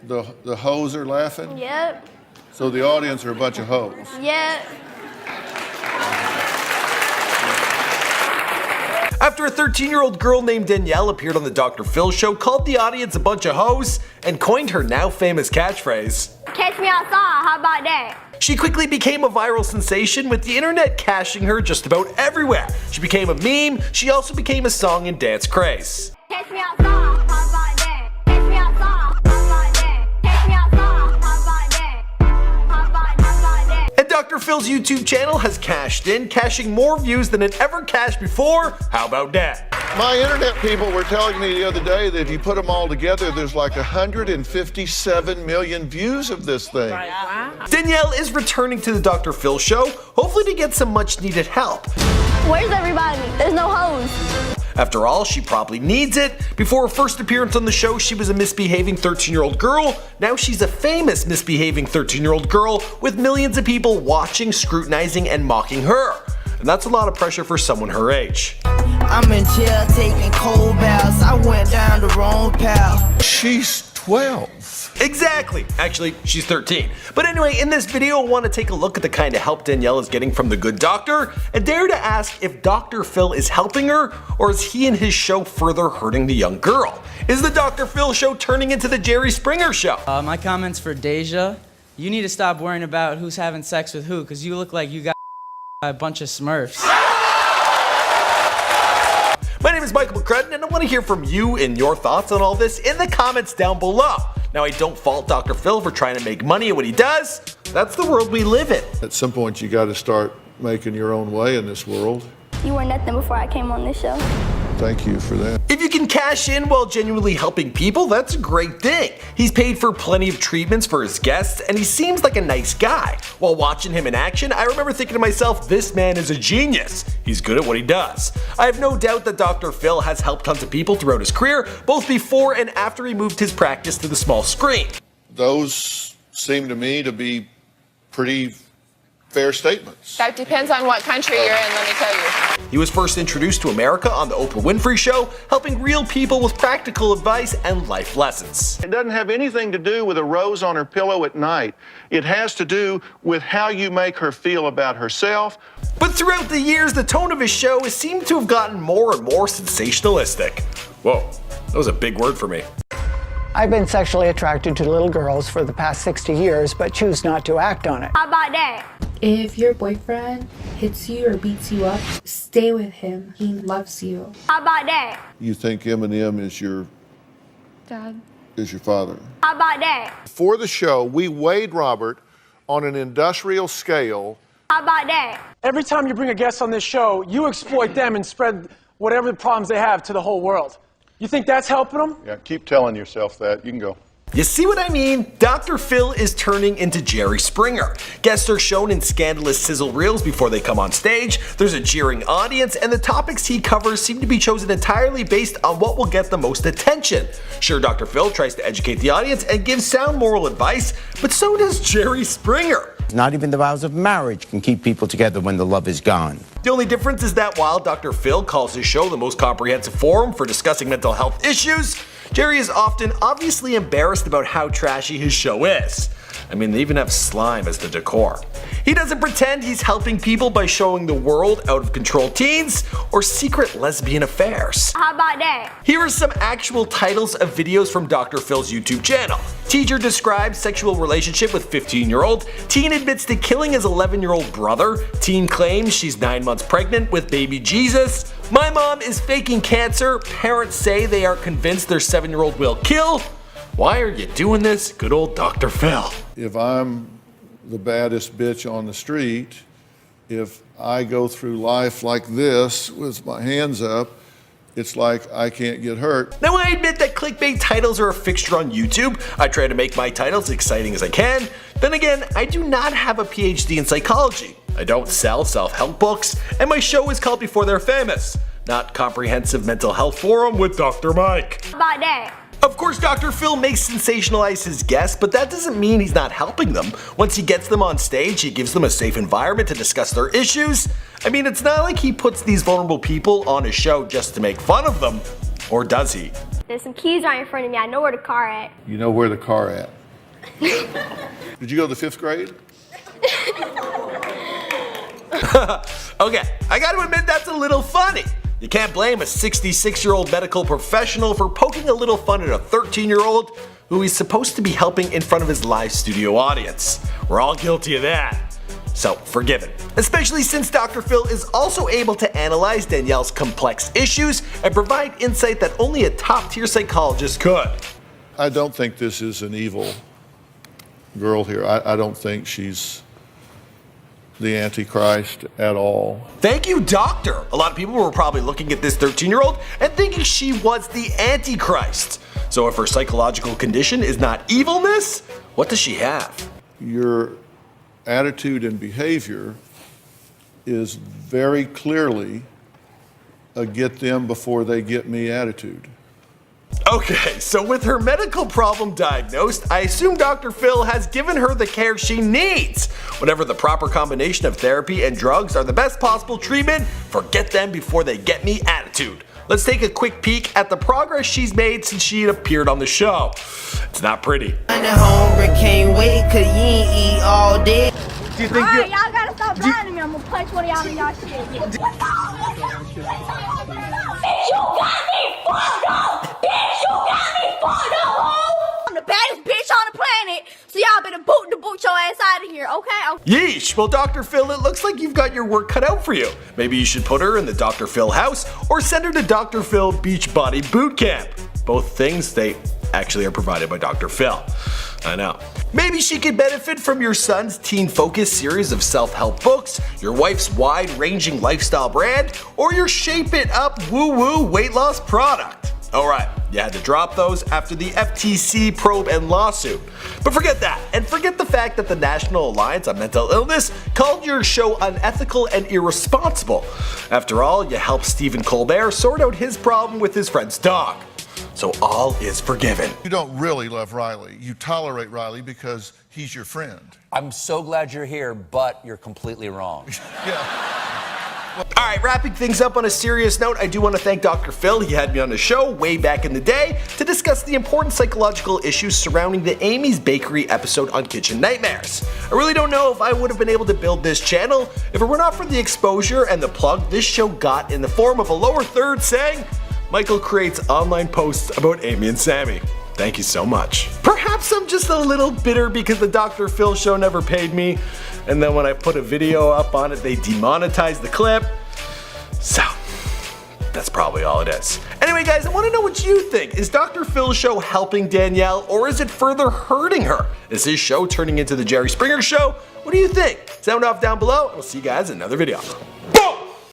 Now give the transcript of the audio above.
The hoes are laughing? Yep. So the audience are a bunch of hoes. Yep. After a 13-year-old girl named Danielle appeared on the Dr. Phil show, called the audience a bunch of hoes, and coined her now famous catchphrase. Catch me outside, how about that? She quickly became a viral sensation, with the internet caching her just about everywhere. She became a meme. She also became a song and dance craze. Catch me outside, how about that? Catch me outside, how about that? Catch me outside, how about that? How about that? And Dr. Phil's YouTube channel has cashed in, cashing more views than it ever cashed before. How about that? My internet people were telling me the other day that if you put them all together, there's like 157 million views of this thing. Wow. Danielle is returning to the Dr. Phil show, hopefully to get some much needed help. Where's everybody? There's no hoes. After all, she probably needs it. Before her first appearance on the show, she was a misbehaving 13-year-old girl. Now she's a famous misbehaving 13-year-old girl with millions of people watching, scrutinizing, and mocking her. And that's a lot of pressure for someone her age. I'm in jail taking cold baths. I went down the wrong path. She's 12. Exactly. Actually, she's 13. But anyway, in this video, I want to take a look at the kind of help Danielle is getting from the good doctor, and dare to ask if Dr. Phil is helping her, or is he and his show further hurting the young girl? Is the Dr. Phil show turning into the Jerry Springer show? My comments for Deja. You need to stop worrying about who's having sex with who, because you look like you got a bunch of Smurfs. My name is Michael McCrudden, and I want to hear from you and your thoughts on all this in the comments down below. Now, I don't fault Dr. Phil for trying to make money at what he does. That's the world we live in. At some point, you got to start making your own way in this world. You were nothing before I came on this show. Thank you for that. If you can cash in while genuinely helping people, that's a great thing. He's paid for plenty of treatments for his guests, and he seems like a nice guy. While watching him in action, I remember thinking to myself, this man is a genius. He's good at what he does. I have no doubt that Dr. Phil has helped tons of people throughout his career, both before and after he moved his practice to the small screen. Those seem to me to be pretty fair statements. That depends on what country you're in, let me tell you. He was first introduced to America on the Oprah Winfrey Show, helping real people with practical advice and life lessons. It doesn't have anything to do with a rose on her pillow at night. It has to do with how you make her feel about herself. But throughout the years, the tone of his show has seemed to have gotten more and more sensationalistic. Whoa, that was a big word for me. I've been sexually attracted to little girls for the past 60 years, but choose not to act on it. How about that? If your boyfriend hits you or beats you up, stay with him. He loves you. How about that? You think Eminem is your Dad. is your father? How about that? For the show, we weighed Robert on an industrial scale. How about that? Every time you bring a guest on this show, you exploit them and spread whatever the problems they have to the whole world. You think that's helping them? Yeah, keep telling yourself that. You can go. You see what I mean? Dr. Phil is turning into Jerry Springer. Guests are shown in scandalous sizzle reels before they come on stage, there's a jeering audience, and the topics he covers seem to be chosen entirely based on what will get the most attention. Sure, Dr. Phil tries to educate the audience and gives sound moral advice, but so does Jerry Springer. Not even the vows of marriage can keep people together when the love is gone. The only difference is that while Dr. Phil calls his show the most comprehensive forum for discussing mental health issues, Jerry is often obviously embarrassed about how trashy his show is. I mean, they even have slime as the decor. He doesn't pretend he's helping people by showing the world out of control teens or secret lesbian affairs. How about that? Here are some actual titles of videos from Dr. Phil's YouTube channel. Teacher describes sexual relationship with 15-year-old. Teen admits to killing his 11-year-old brother. Teen claims she's 9 months pregnant with baby Jesus. My mom is faking cancer. Parents say they are convinced their 7-year-old will kill. Why are you doing this? Good old Dr. Phil. If I'm the baddest bitch on the street, if I go through life like this with my hands up, it's like I can't get hurt. Now, I admit that clickbait titles are a fixture on YouTube. I try to make my titles exciting as I can. Then again, I do not have a PhD in psychology. I don't sell self-help books, and my show is called Before They're Famous, not Comprehensive Mental Health Forum with Dr. Mike. How about that? Of course, Dr. Phil may sensationalize his guests, but that doesn't mean he's not helping them. Once he gets them on stage, he gives them a safe environment to discuss their issues. I mean, it's not like he puts these vulnerable people on his show just to make fun of them, or does he? There's some keys right in front of me. I know where the car at. You know where the car at. Did you go to the 5th grade? Okay, I gotta admit that's a little funny. You can't blame a 66-year-old medical professional for poking a little fun at a 13-year-old who he's supposed to be helping in front of his live studio audience. We're all guilty of that. So, forgiven. Especially since Dr. Phil is also able to analyze Danielle's complex issues and provide insight that only a top-tier psychologist could. I don't think this is an evil girl here. I don't think she's the Antichrist at all. Thank you, doctor. A lot of people were probably looking at this 13-year-old and thinking she was the Antichrist. So if her psychological condition is not evilness, what does she have? Your attitude and behavior is very clearly a get them before they get me attitude. Okay, so with her medical problem diagnosed, I assume Dr. Phil has given her the care she needs. Whatever the proper combination of therapy and drugs are the best possible treatment for get them before they get me attitude. Let's take a quick peek at the progress she's made since she appeared on the show. It's not pretty. Can't wait 'cause you ain't eat all day. Do you think Alright, y'all gotta stop lying to me. I'm gonna punch one of y'all in y'all shit. Bitch, you got me fucked up! Bitch, you got me fucked up, ho! I'm the baddest bitch on the planet, so y'all better boot your ass out of here, okay? Yeesh, well Dr. Phil, it looks like you've got your work cut out for you. Maybe you should put her in the Dr. Phil house or send her to Dr. Phil Beachbody Boot Camp. Both things, they actually are provided by Dr. Phil. I know. Maybe she could benefit from your son's Teen Focus series of self-help books, your wife's wide-ranging lifestyle brand, or your Shape It Up woo-woo weight loss product. Alright, you had to drop those after the FTC probe and lawsuit. But forget that, and forget the fact that the National Alliance on Mental Illness called your show unethical and irresponsible. After all, you helped Stephen Colbert sort out his problem with his friend's dog. So all is forgiven. You don't really love Riley. You tolerate Riley because he's your friend. I'm so glad you're here, but you're completely wrong. Alright, wrapping things up on a serious note, I do want to thank Dr. Phil. He had me on the show way back in the day to discuss the important psychological issues surrounding the Amy's Bakery episode on Kitchen Nightmares. I really don't know if I would have been able to build this channel if it were not for the exposure and the plug this show got in the form of a lower third saying, Michael creates online posts about Amy and Sammy. Thank you so much. Perhaps I'm just a little bitter because the Dr. Phil show never paid me, and then when I put a video up on it, they demonetized the clip. So, that's probably all it is. Anyway guys, I want to know what you think. Is Dr. Phil's show helping Danielle, or is it further hurting her? Is his show turning into the Jerry Springer show? What do you think? Sound off down below, and we'll see you guys in another video. Boom!